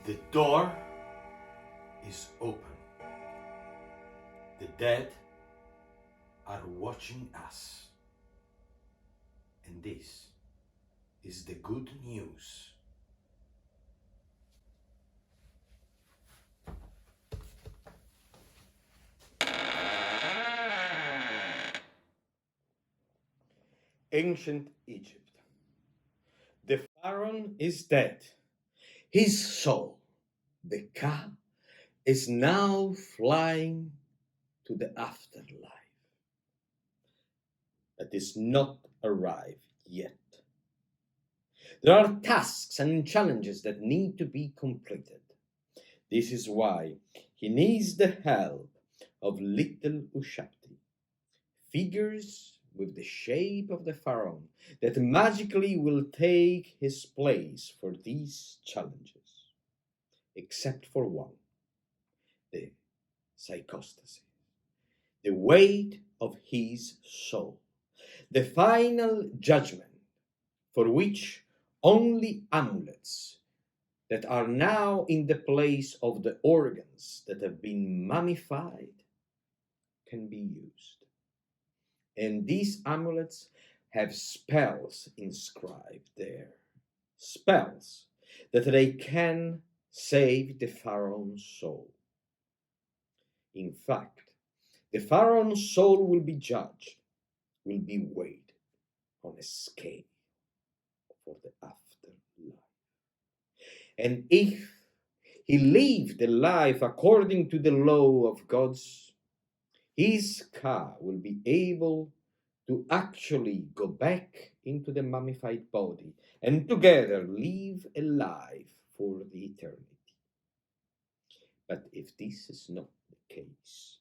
The door is open. The dead are watching us. And this is the good news. Ancient Egypt. The pharaoh is dead. His soul, the Ka, is now flying to the afterlife. That is not arrived yet. There are tasks and challenges that need to be completed. This is why he needs the help of little Ushapti, figures with the shape of the pharaoh that magically will take his place for these challenges, except for one, the psychostasis, the weight of his soul, the final judgment for which only amulets that are now in the place of the organs that have been mummified can be used. And these amulets have spells inscribed there, spells that they can save the pharaoh's soul. In fact, the pharaoh's soul will be judged, will be weighed on a scale for the afterlife. And if he lived the life according to the law of gods, his Ka will be able to actually go back into the mummified body and together live a life for the eternity. But if this is not the case,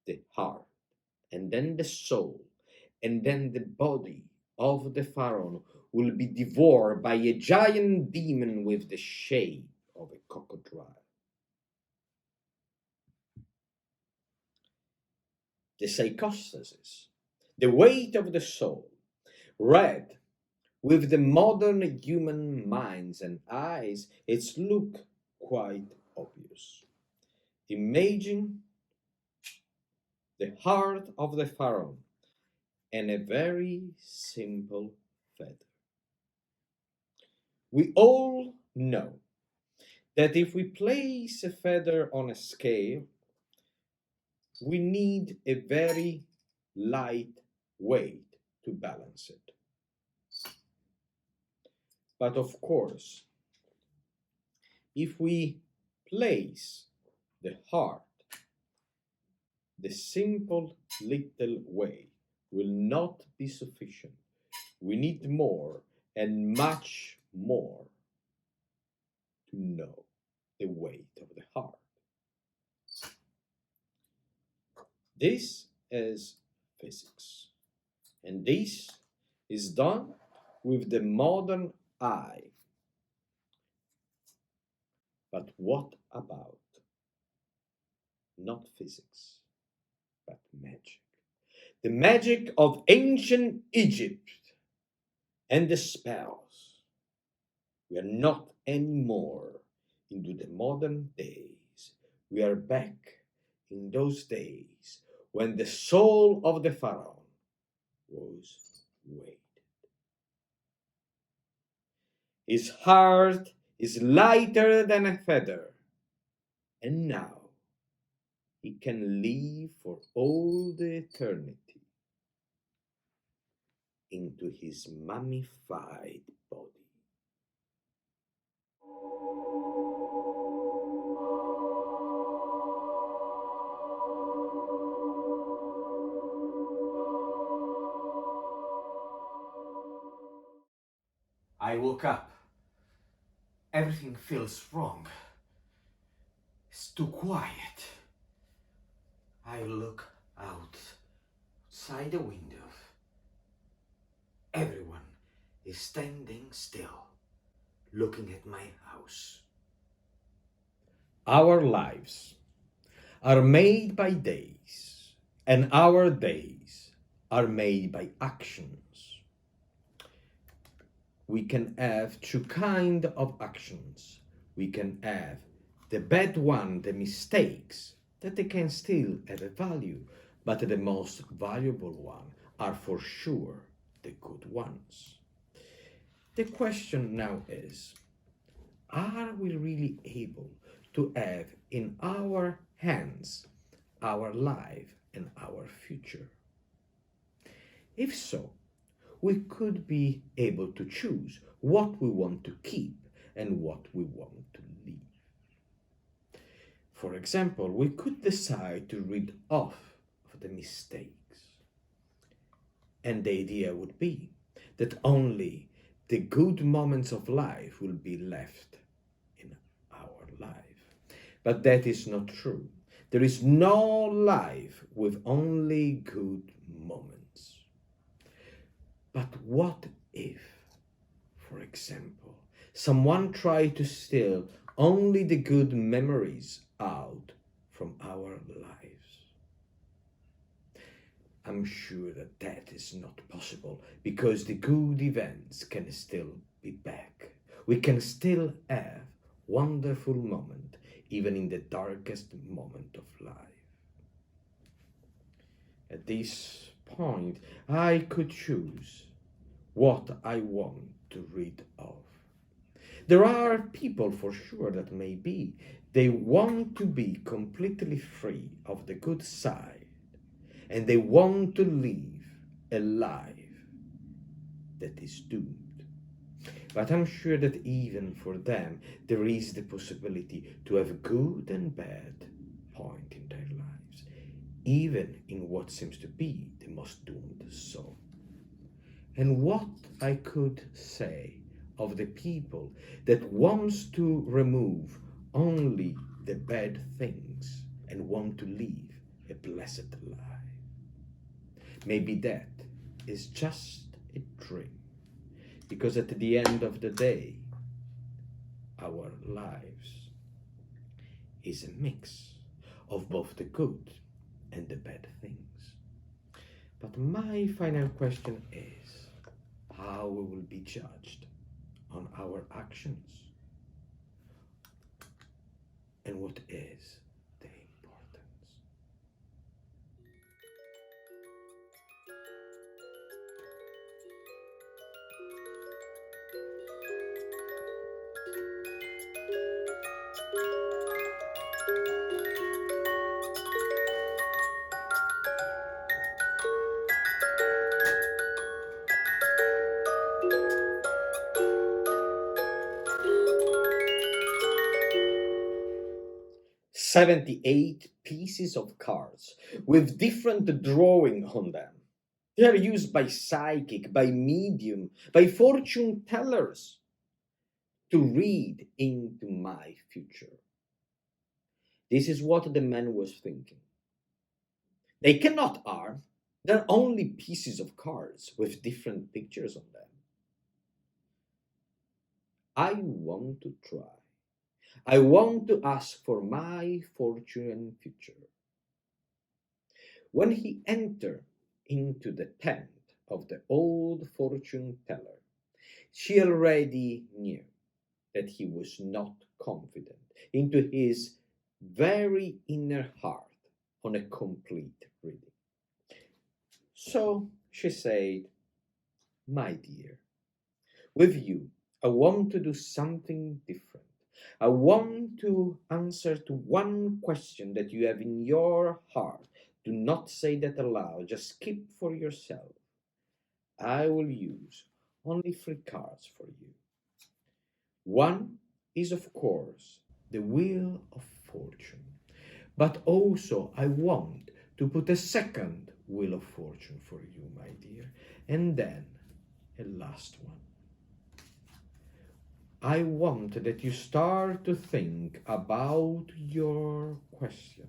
the heart, and then the soul, and then the body of the pharaoh will be devoured by a giant demon with the shape of a crocodile. The psychostasis, the weight of the soul, read with the modern human minds and eyes, it's look quite obvious. Imagine the heart of the pharaoh and a very simple feather. We all know that if we place a feather on a scale, we need a very light weight to balance it. But of course, if we place the heart, the simple little weight will not be sufficient. We need more and much more to know the weight of the heart. This is physics, and this is done with the modern eye. But what about not physics, but magic? The magic of ancient Egypt and the spells. We are not anymore into the modern days. We are back in those days when the soul of the pharaoh was weighted. His heart is lighter than a feather, and now he can live for all the eternity into his mummified body. I woke up. Everything feels wrong. It's too quiet. I look outside the window. Everyone is standing still, looking at my house. Our lives are made by days, and our days are made by actions. We can have two kinds of actions. We can have the bad one, the mistakes, that they can still have a value, but the most valuable one are for sure the good ones. The question now is, are we really able to have in our hands our life and our future? If so, we could be able to choose what we want to keep and what we want to leave. For example, we could decide to rid off of the mistakes. And the idea would be that only the good moments of life will be left in our life. But that is not true. There is no life with only good moments. But what if, for example, someone tried to steal only the good memories out from our lives? I'm sure that that is not possible, because the good events can still be back. We can still have wonderful moment even in the darkest moment of life. At this point, I could choose what I want to rid of. There are people for sure that maybe they want to be completely free of the good side, and they want to live a life that is doomed. But I'm sure that even for them, there is the possibility to have good and bad point in their lives, even in what seems to be the most doomed soul. And what I could say of the people that wants to remove only the bad things and want to live a blessed life? Maybe that is just a dream, because at the end of the day, our lives is a mix of both the good and the bad things. But my final question is, how we will be judged on our actions, and what is the importance? 78 pieces of cards with different drawing on them. They are used by psychic, by medium, by fortune tellers to read into my future. This is what the man was thinking. They cannot harm. They're only pieces of cards with different pictures on them. I want to try. I want to ask for my fortune and future. When he entered into the tent of the old fortune teller, she already knew that he was not confident into his very inner heart on a complete reading. So she said, "My dear, with you, I want to do something different. I want to answer to one question that you have in your heart. Do not say that aloud, just keep for yourself. I will use only 3 cards for you. One is, of course, the Wheel of Fortune, but also I want to put a second Wheel of Fortune for you, my dear, and then a last one. I want that you start to think about your question,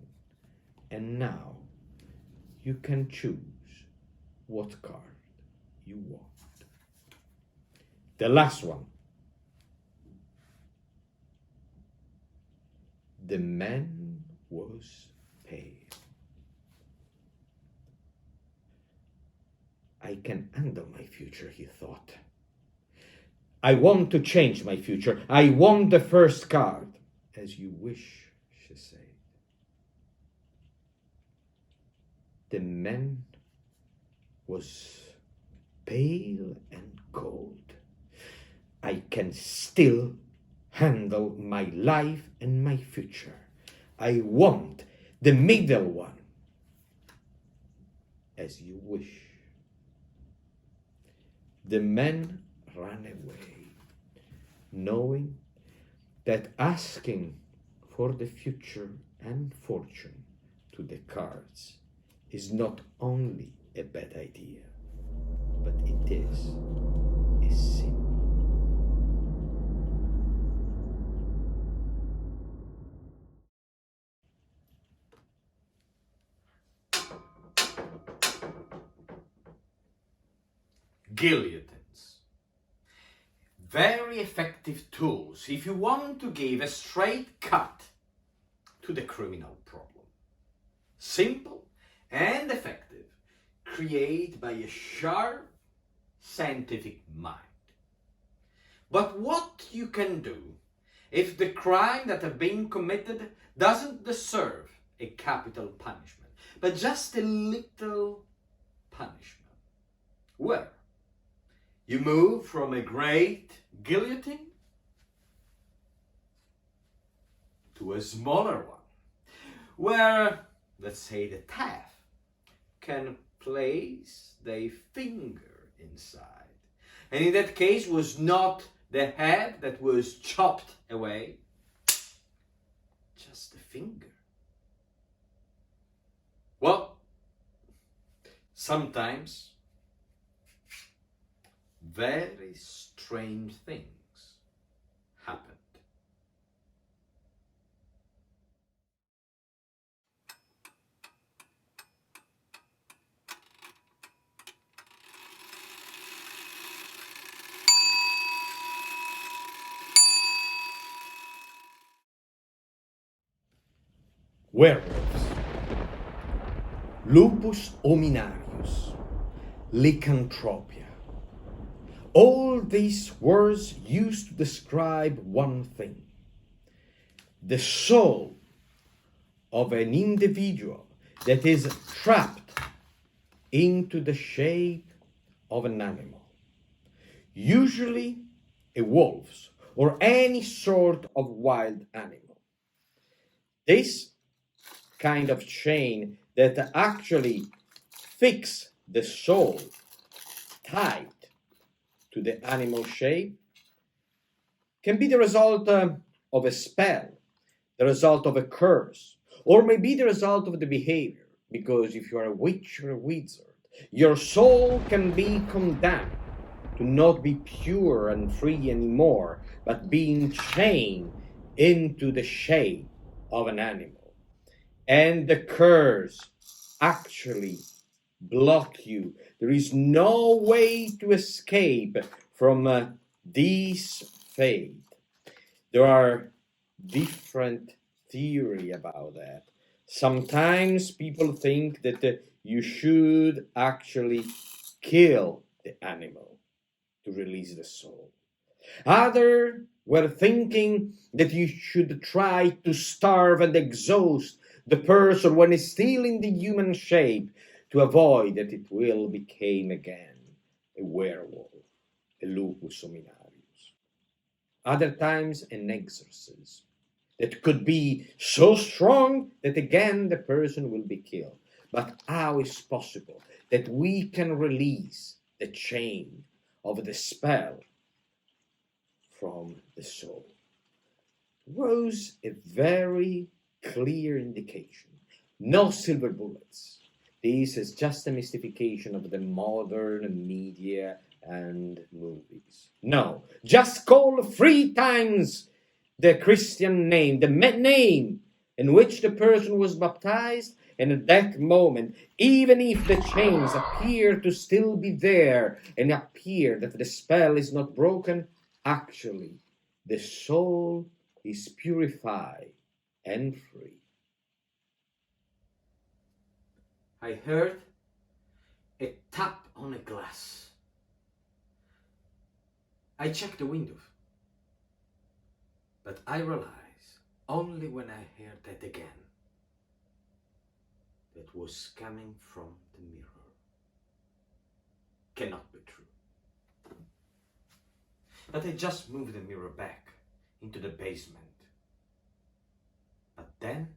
and now you can choose what card you want. The last one. The man was pale. I can handle my future, he thought. I want to change my future. I want the first card. As you wish, she said. The man was pale and cold. I can still handle my life and my future. I want the middle one. As you wish. The man ran away, knowing that asking for the future and fortune to the cards is not only a bad idea, but it is a sin. Guillotines. Very effective tools if you want to give a straight cut to the criminal problem. Simple and effective, created by a sharp scientific mind. But what you can do if the crime that have been committed doesn't deserve a capital punishment, but just a little punishment? Well, you move from a great guillotine to a smaller one, where, let's say, the thief can place their finger inside. And in that case was not the head that was chopped away, just the finger. Well, sometimes very strange things happened. Werewolves, lupus hominarius, lycanthropia. All these words used to describe one thing: the soul of an individual that is trapped into the shape of an animal, usually a wolf or any sort of wild animal. This kind of chain that actually fix the soul tight to the animal shape can be the result of a spell, the result of a curse, or maybe the result of the behavior. Because if you are a witch or a wizard, your soul can be condemned to not be pure and free anymore, but being chained into the shape of an animal. And the curse actually block you. There is no way to escape from this fate. There are different theories about that. Sometimes people think that you should actually kill the animal to release the soul. Others were thinking that you should try to starve and exhaust the person when it's still in the human shape to avoid that it will become again a werewolf, a lupus hominarius. Other times an exorcism that could be so strong that again the person will be killed. But how is possible that we can release the chain of the spell from the soul? Was a very clear indication. No silver bullets. This is just a mystification of the modern media and movies. No, just call 3 times the Christian name, the name in which the person was baptized, and at that moment, even if the chains appear to still be there and appear that the spell is not broken, actually the soul is purified and free. I heard a tap on a glass. I checked the window, but I realized only when I heard that again, that was coming from the mirror. Cannot be true. But I just moved the mirror back into the basement. But then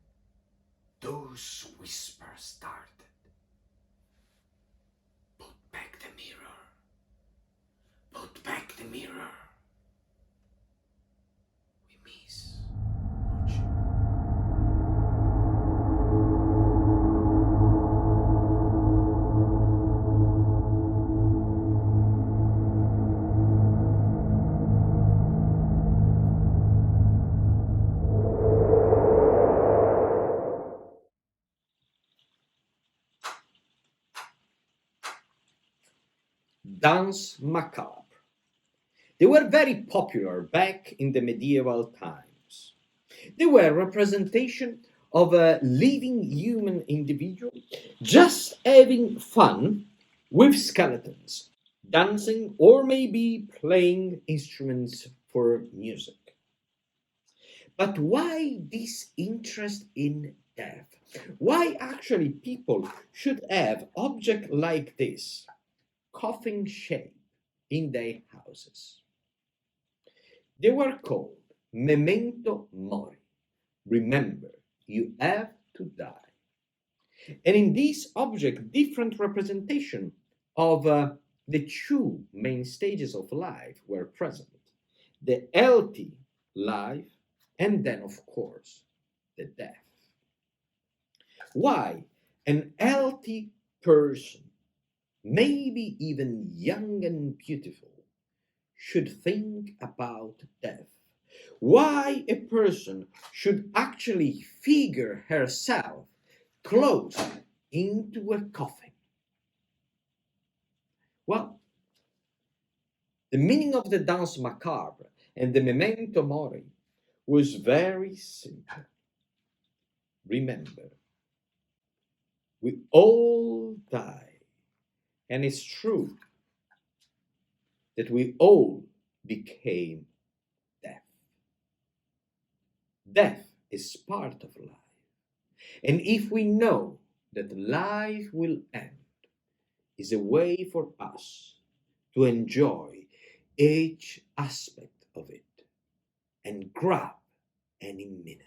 those whispers started. Put back the mirror. Put back the mirror. We miss watching. Danse macabre. They were very popular back in the medieval times. They were a representation of a living human individual just having fun with skeletons, dancing, or maybe playing instruments for music. But why this interest in death? Why actually people should have objects like this, coffin shape, in their houses? They were called memento mori. Remember, you have to die. And in this object, different representation of the two main stages of life were present: the healthy life, and then, of course, the death. Why an healthy person, maybe even young and beautiful, should think about death? Why a person should actually figure herself closed into a coffin? Well, the meaning of the danse macabre and the memento mori was very simple. Remember, we all die, and it's true that we all became death. Death is part of life. And if we know that life will end, is a way for us to enjoy each aspect of it and grab any minute.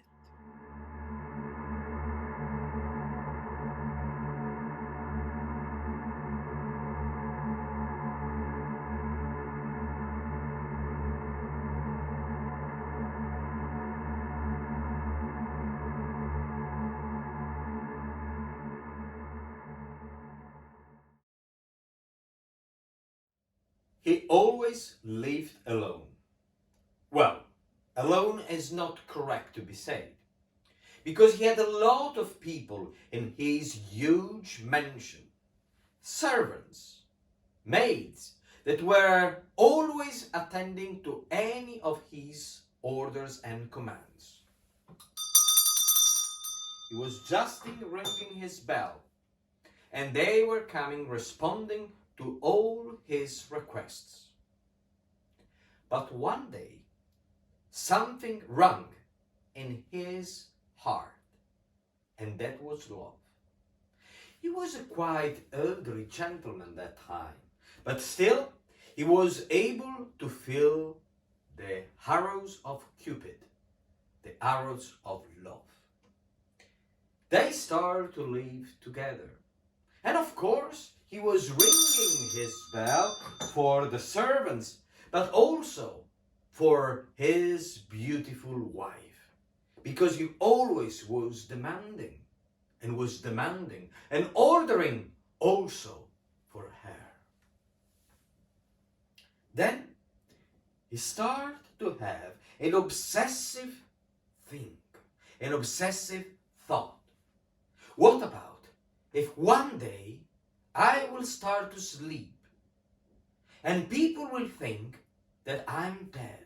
He always lived alone. Well, alone is not correct to be said, because he had a lot of people in his huge mansion, servants, maids, that were always attending to any of his orders and commands. He was just ringing his bell, and they were coming responding to all his requests. But one day, something rang in his heart, and that was love. He was a quite elderly gentleman that time, but still he was able to feel the arrows of Cupid, the arrows of love. They started to live together. And of course, he was ringing his bell for the servants, but also for his beautiful wife, because he always was demanding and ordering also for her. Then he started to have an obsessive thought. What about if one day I will start to sleep and people will think that I'm dead?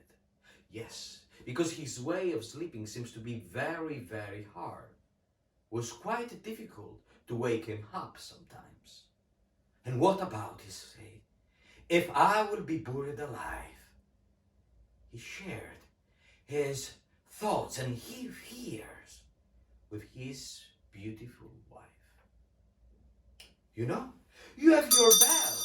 Yes, because his way of sleeping seems to be very, very hard. It was quite difficult to wake him up sometimes. And what about his fate? If I will be buried alive, he shared his thoughts and his fears with his beautiful wife. You know, you have your bell.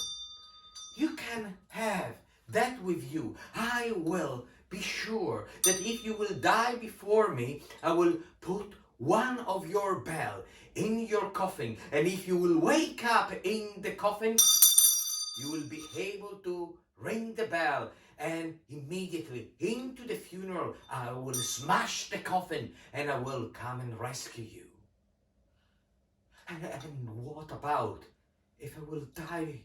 You can have that with you. I will be sure that if you will die before me, I will put one of your bell in your coffin. And if you will wake up in the coffin, you will be able to ring the bell, and immediately into the funeral I will smash the coffin and I will come and rescue you. And what about if I will die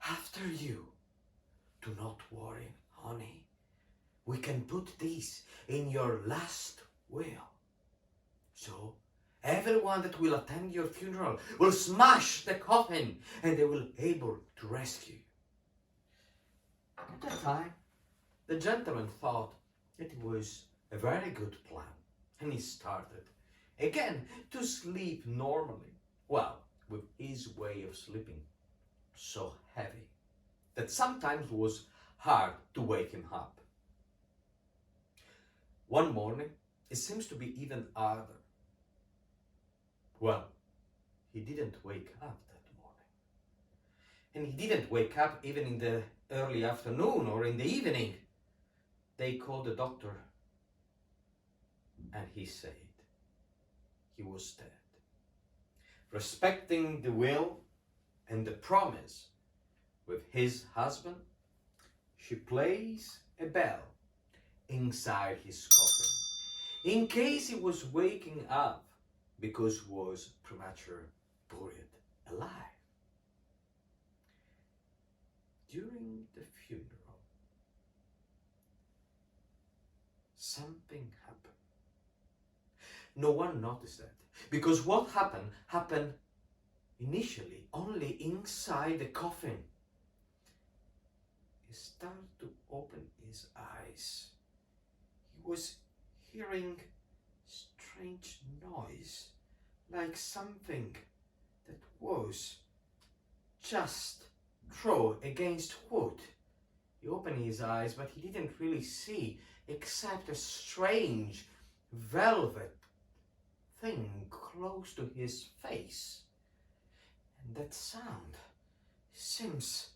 after you? Do not worry, honey. We can put this in your last will. So everyone that will attend your funeral will smash the coffin and they will be able to rescue you. At that time, the gentleman thought that it was a very good plan, and he started again to sleep normally. Well, with his way of sleeping so heavy that sometimes was hard to wake him up. One morning, it seems to be even harder. Well, he didn't wake up that morning. And he didn't wake up even in the early afternoon or in the evening. They called the doctor and he said he was dead. Respecting the will and the promise with his husband, she placed a bell inside his coffin in case he was waking up because was premature buried alive. During the funeral, something happened. No one noticed that because what happened initially only inside the coffin. He started to open his eyes. He was hearing strange noise, like something that was just thrown against wood. He opened his eyes, but he didn't really see except a strange velvet thing close to his face. And that sound seems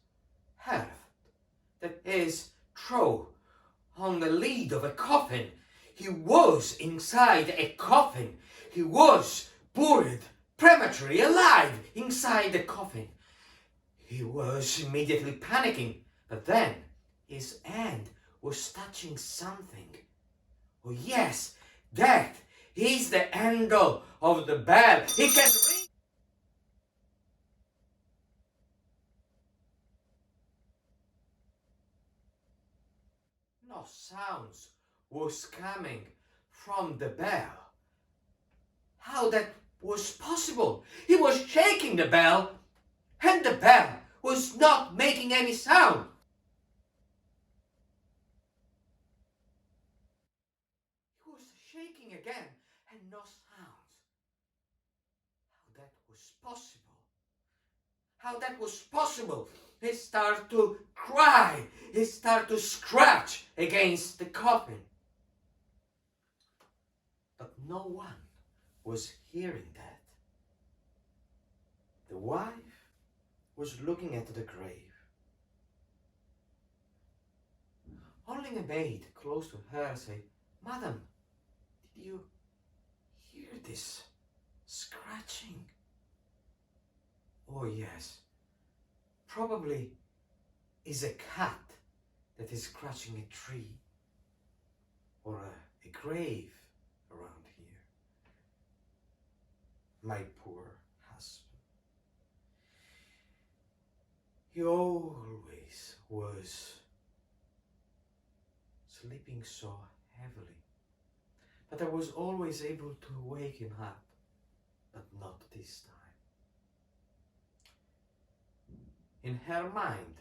heard that is thrown on the lid of a coffin. He was inside a coffin. He was buried prematurely alive inside the coffin. He was immediately panicking, but then his hand was touching something. Oh yes, that is the handle of the bell. He can ring. No sounds was coming from the bell. How that was possible? He was shaking the bell and the bell was not making any sound. He was shaking again and no sounds. How that was possible? How that was possible? He started to cry. He started to scratch against the coffin. But no one was hearing that. The wife was looking at the grave. Only a maid close to her said, "Madam, did you hear this scratching?" "Oh yes, probably is a cat that is scratching a tree or a grave around here. My poor husband. He always was sleeping so heavily, but I was always able to wake him up, but not this time." In her mind,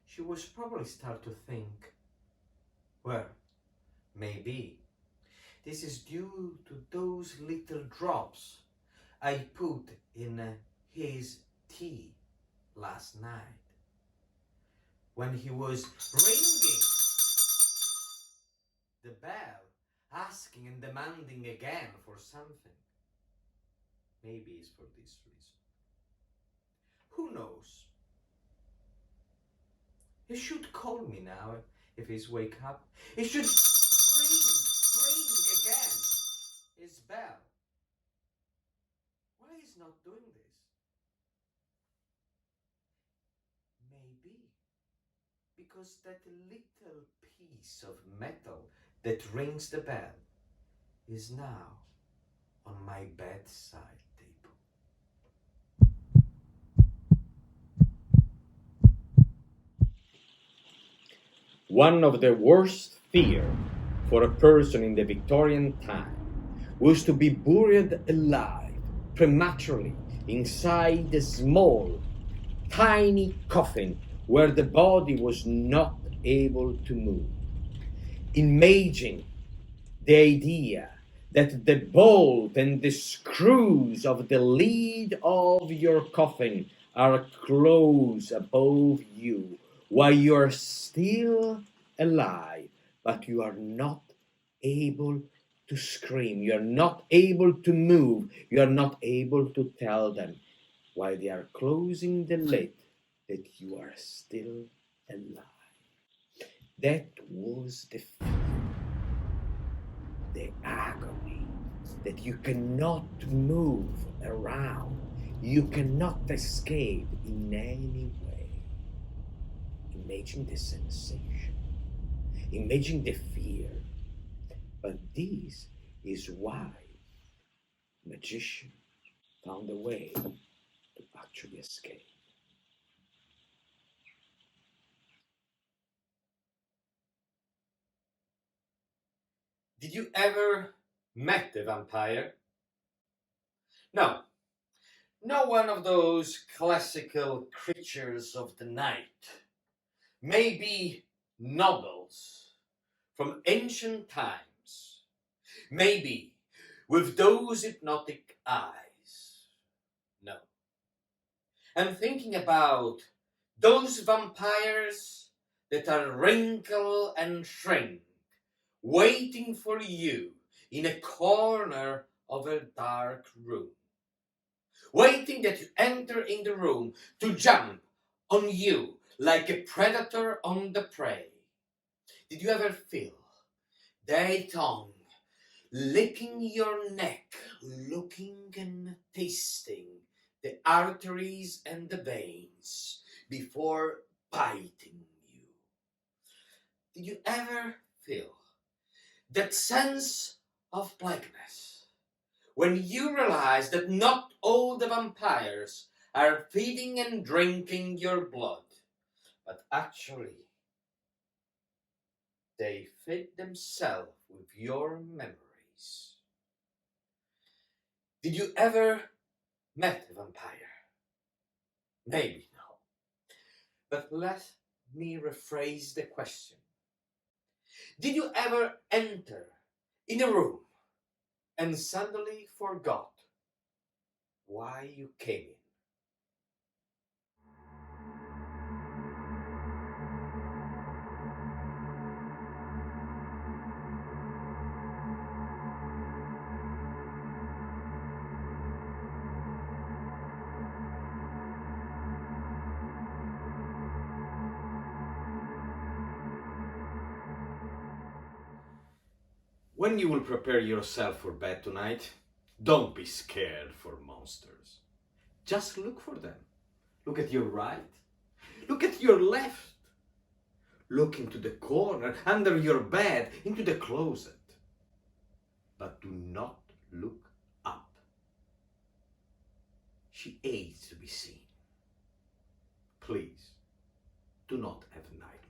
she was probably start to think, well, maybe this is due to those little drops I put in his tea last night when he was ringing asking and demanding again for something. Maybe it's for this reason. Who knows? He should call me now if he's wake up. He should ring again his bell. Why is not doing this? Maybe because that little piece of metal that rings the bell is now on my bedside table. One of the worst fears for a person in the Victorian time was to be buried alive prematurely inside a small, tiny coffin where the body was not able to move. Imagine the idea that the bolt and the screws of the lid of your coffin are closed above you while you are still alive, but you are not able to scream, you are not able to move, you are not able to tell them while they are closing the lid that you are still alive. That was the fear, the agony, that you cannot move around, you cannot escape in any way. Imagine the sensation, imagine the fear. But this is why magicians found a way to actually escape. Did you ever met a vampire? No. No one of those classical creatures of the night. Maybe nobles from ancient times. Maybe with those hypnotic eyes. No. I'm thinking about those vampires that are wrinkle and shrink, waiting for you in a corner of a dark room. Waiting that you enter in the room to jump on you like a predator on the prey. Did you ever feel their tongue licking your neck, looking and tasting the arteries and the veins before biting you? Did you ever feel that sense of blackness when you realize that not all the vampires are feeding and drinking your blood, but actually they feed themselves with your memories? Did you ever met a vampire? Maybe no. But let me rephrase the question. Did you ever enter in a room and suddenly forgot why you came in? When you will prepare yourself for bed tonight, don't be scared for monsters. Just look for them. Look at your right. Look at your left. Look into the corner, under your bed, into the closet. But do not look up. She hates to be seen. Please, do not have nightmares.